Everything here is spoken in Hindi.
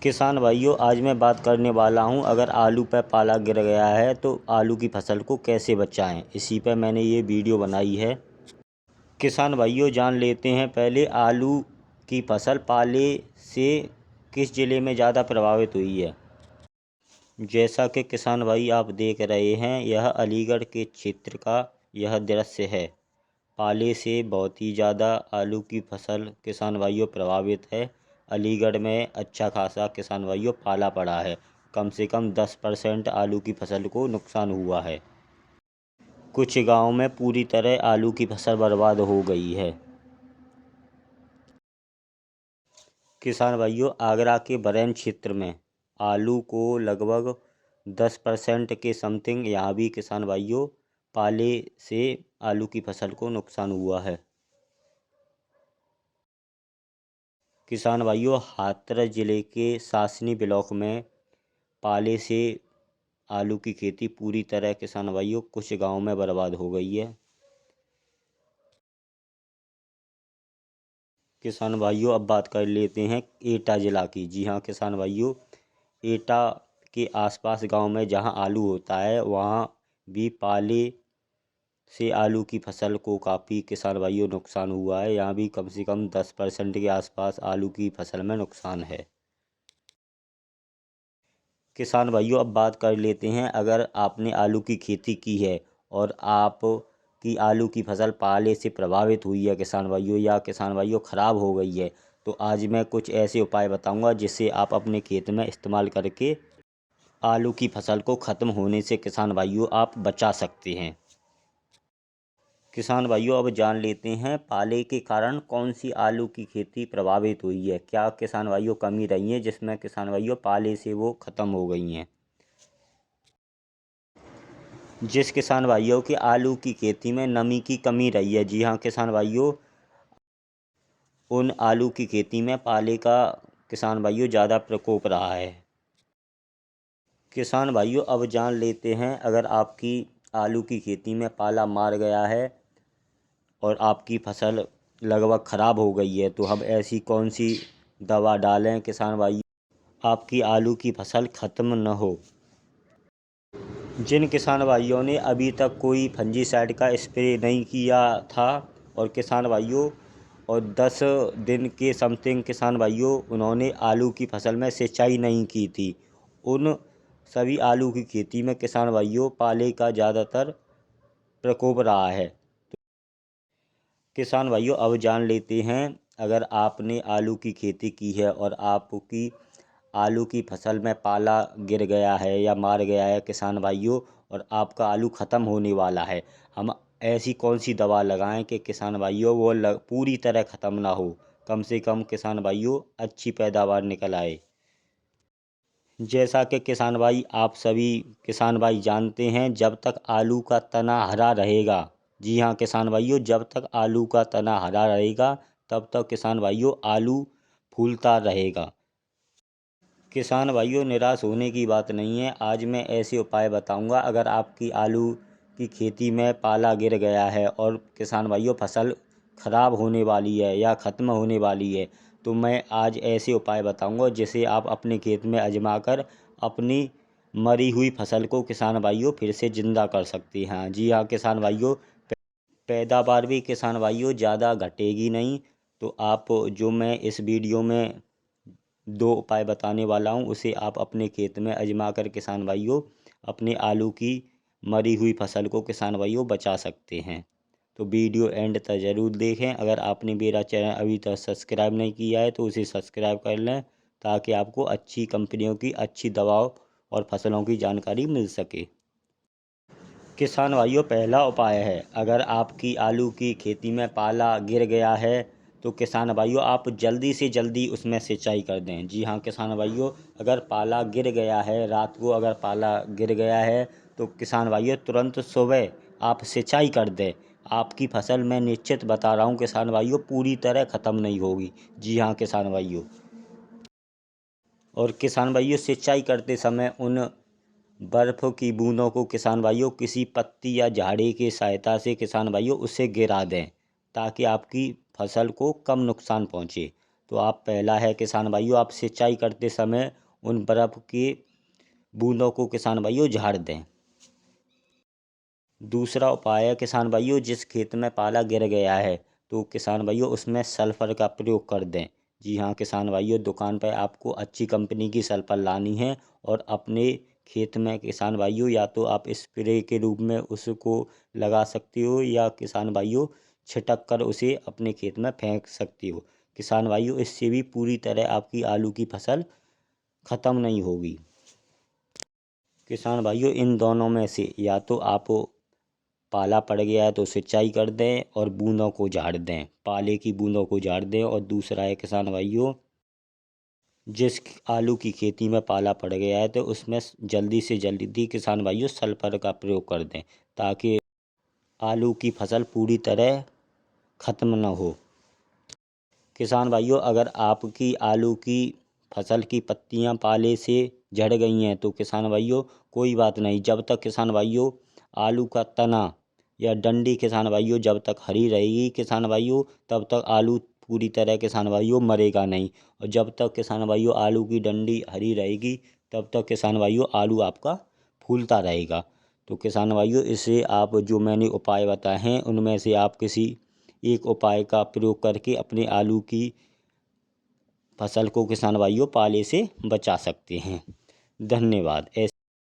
किसान भाइयों, आज मैं बात करने वाला हूं, अगर आलू पर पाला गिर गया है तो आलू की फसल को कैसे बचाएं। इसी पर मैंने ये वीडियो बनाई है। किसान भाइयों, जान लेते हैं पहले आलू की फसल पाले से किस ज़िले में ज़्यादा प्रभावित हुई है। जैसा कि किसान भाई आप देख रहे हैं, यह अलीगढ़ के क्षेत्र का यह दृश्य है। पाले से बहुत ही ज़्यादा आलू की फसल किसान भाइयों प्रभावित है। अलीगढ़ में अच्छा खासा किसान भाइयों पाला पड़ा है। कम से कम 10% आलू की फसल को नुकसान हुआ है। कुछ गांव में पूरी तरह आलू की फसल बर्बाद हो गई है। किसान भाइयों, आगरा के बरैन क्षेत्र में आलू को लगभग 10% के समथिंग यहाँ भी किसान भाइयों पाले से आलू की फसल को नुकसान हुआ है। किसान भाइयों, हाथरस जिले के सासनी ब्लॉक में पाले से आलू की खेती पूरी तरह किसान भाइयों कुछ गांव में बर्बाद हो गई है। किसान भाइयों, अब बात कर लेते हैं एटा जिला की। जी हाँ किसान भाइयों, एटा के आसपास गांव में जहां आलू होता है वहां भी पाले से आलू की फसल को काफ़ी किसान भाइयों नुकसान हुआ है। यहाँ भी कम से कम 10% के आसपास आलू की फसल में नुकसान है। किसान भाइयों, अब बात कर लेते हैं, अगर आपने आलू की खेती की है और आप की आलू की फसल पाले से प्रभावित हुई है किसान भाइयों, या किसान भाइयों ख़राब हो गई है, तो आज मैं कुछ ऐसे उपाय बताऊंगा जिससे आप अपने खेत में इस्तेमाल करके आलू की फसल को ख़त्म होने से किसान भाइयों आप बचा सकते हैं। किसान भाइयों, अब जान लेते हैं पाले के कारण कौन सी आलू की खेती प्रभावित हुई है। क्या किसान भाइयों कमी रही है जिसमें किसान भाइयों पाले से वो ख़त्म हो गई हैं। जिस किसान भाइयों के आलू की खेती में नमी की कमी रही है, जी हाँ किसान भाइयों, उन आलू की खेती में पाले का किसान भाइयों ज़्यादा प्रकोप रहा है। किसान भाइयों, अब जान लेते हैं, अगर आपकी आलू की खेती में पाला मार गया है और आपकी फसल लगभग ख़राब हो गई है, तो हम ऐसी कौन सी दवा डालें किसान भाई आपकी आलू की फसल ख़त्म न हो। जिन किसान भाइयों ने अभी तक कोई फंजीसाइड का स्प्रे नहीं किया था और किसान भाइयों और 10 दिन के समथिंग किसान भाइयों उन्होंने आलू की फसल में सिंचाई नहीं की थी, उन सभी आलू की खेती में किसान भाइयों पाले का ज़्यादातर प्रकोप रहा है। किसान भाइयों, अब जान लेते हैं, अगर आपने आलू की खेती की है और आपकी आलू की फसल में पाला गिर गया है या मार गया है किसान भाइयों, और आपका आलू ख़त्म होने वाला है, हम ऐसी कौन सी दवा लगाएं कि किसान भाइयों वो पूरी तरह ख़त्म ना हो, कम से कम किसान भाइयों अच्छी पैदावार निकल आए। जैसा कि किसान भाई आप सभी किसान भाई जानते हैं, जब तक आलू का तना हरा रहेगा, जी हाँ किसान भाइयों, जब तक आलू का तना हरा रहेगा तब तक किसान भाइयों आलू फूलता रहेगा। किसान भाइयों, निराश होने की बात नहीं है। आज मैं ऐसे उपाय बताऊंगा, अगर आपकी आलू की खेती में पाला गिर गया है और किसान भाइयों फसल ख़राब होने वाली है या ख़त्म होने वाली है, तो मैं आज ऐसे उपाय बताऊंगा जिसे आप अपने खेत में आजमा कर अपनी मरी हुई फसल को किसान भाइयों फिर से ज़िंदा कर सकते हैं। जी हाँ किसान भाइयों, पैदावार भी किसान भाइयों ज़्यादा घटेगी नहीं। तो आप जो मैं इस वीडियो में 2 उपाय बताने वाला हूँ उसे आप अपने खेत में आजमा कर किसान भाइयों अपने आलू की मरी हुई फसल को किसान भाइयों बचा सकते हैं। तो वीडियो एंड तक ज़रूर देखें। अगर आपने मेरा चैनल अभी तक सब्सक्राइब नहीं किया है तो उसे सब्सक्राइब कर लें, ताकि आपको अच्छी कंपनियों की अच्छी दवाओं और फसलों की जानकारी मिल सके। किसान भाइयों, पहला उपाय है, अगर आपकी आलू की खेती में पाला गिर गया है तो किसान भाइयों आप जल्दी से जल्दी उसमें सिंचाई कर दें। जी हाँ किसान भाइयों, अगर पाला गिर गया है, रात को अगर पाला गिर गया है तो किसान भाइयों तुरंत सुबह आप सिंचाई कर दें। आपकी फसल मैं निश्चित बता रहा हूँ किसान भाइयों पूरी तरह ख़त्म नहीं होगी। जी हाँ किसान भाइयों, और किसान भाइयों सिंचाई करते समय उन बर्फ़ की बूंदों को किसान भाइयों किसी पत्ती या झाड़ी की सहायता से किसान भाइयों उसे गिरा दें, ताकि आपकी फसल को कम नुकसान पहुँचे। तो आप पहला है किसान भाइयों, आप सिंचाई करते समय उन बर्फ़ की बूंदों को किसान भाइयों झाड़ दें। दूसरा उपाय है किसान भाइयों, जिस खेत में पाला गिर गया है तो किसान भाइयों उसमें सल्फर का प्रयोग कर दें। जी हाँ किसान भाइयों, दुकान पर आपको अच्छी कंपनी की सल्फर लानी है और अपने खेत में किसान भाइयों या तो आप स्प्रे के रूप में उसको लगा सकते हो या किसान भाइयों छिटक कर उसे अपने खेत में फेंक सकते हो। किसान भाइयों इससे भी पूरी तरह आपकी आलू की फसल ख़त्म नहीं होगी। किसान भाइयों इन दोनों में से या तो आप पाला पड़ गया है तो सिंचाई कर दें और बूंदों को झाड़ दें, पाले की बूंदों को झाड़ दें। और दूसरा है किसान भाइयों, जिस आलू की खेती में पाला पड़ गया है तो उसमें जल्दी से जल्दी किसान भाइयों सल्फर का प्रयोग कर दें, ताकि आलू की फसल पूरी तरह ख़त्म न हो। किसान भाइयों अगर आपकी आलू की फसल की पत्तियां पाले से झड़ गई हैं तो किसान भाइयों कोई बात नहीं, जब तक किसान भाइयों आलू का तना या डंडी किसान भाइयों जब तक हरी रहेगी किसान भाइयों, तब तक आलू पूरी तरह किसान भाइयों मरेगा नहीं। और जब तक किसान भाइयों आलू की डंडी हरी रहेगी तब तक किसान भाइयों आलू आपका फूलता रहेगा। तो किसान भाइयों इसे आप जो मैंने उपाय बताए हैं उनमें से आप किसी एक उपाय का प्रयोग करके अपने आलू की फसल को किसान भाइयों पाले से बचा सकते हैं। धन्यवाद।